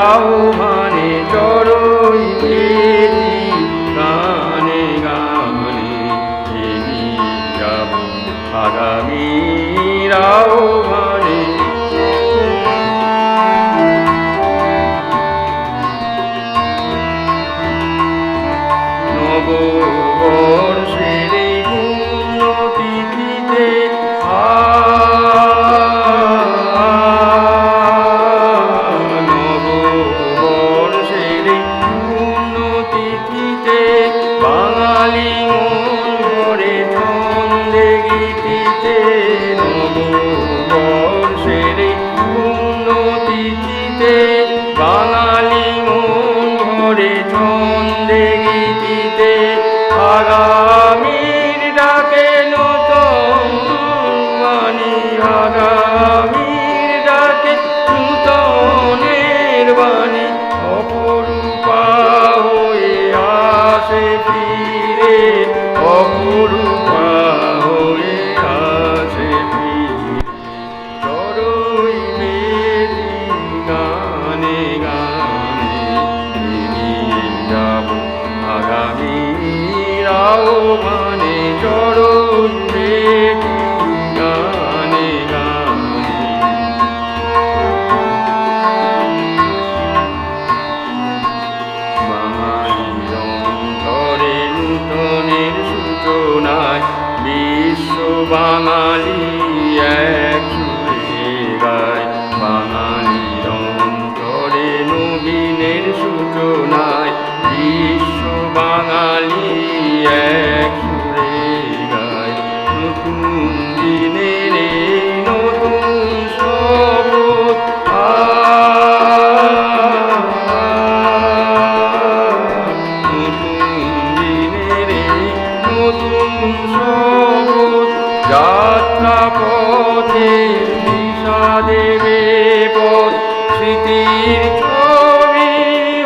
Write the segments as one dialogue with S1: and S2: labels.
S1: আহ্বানে চড়ই বেদি গানে গানে এগিয়ে যাব আগামীর আহ্বানে। নববর্ষের এই পুণ্যতিথিতে নববর্ষের এই পুণ্যতিথিতে বাঙালি মন ভরে ছন্দে গীতিতে। নববর্ষের এই পুণ্যতিথিতে বাঙালি মন ভরে ছন্দে গীতিতে আগামীর ডাকে নূতন বাণী আগামীর ডাকে নূতনের বাণী অপরূপা হয়ে আসে ফিরে অপরূপা হয়ে আসে ফিরে চড়ই বেদি গানে গানে এগিয়ে যাব আগামীর আহ্বানে চড়ই বেদি গানে গানে। বাঙালির অন্তরে নূতনের সূচনায় বিশ্ব বাঙালি এক সুরে গায়। বাঙালির অন্তরে নবীনের সূচনায় বিশ্ব বাঙালি এক সুরে গায়। নতুন দিনের এই নতুন শপথ নতুন দিনের এই নতুন শপথ যাত্রা পথে দিশা দেবে পথ স্মৃতির ছবি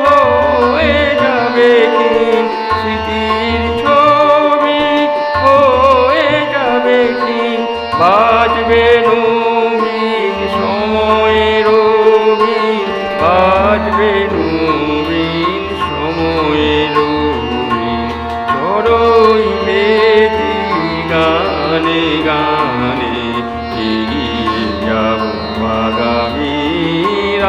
S1: হয়ে যাবে ক্ষীণ স্মৃতির ছবি হয়ে যাবে ক্ষীণ বাজবে নবীন সময়ের বীণ বাজবে নবীন সময়ের বীণ চড়ই বেদি গানে গানে এগিয়ে যাব আগামীর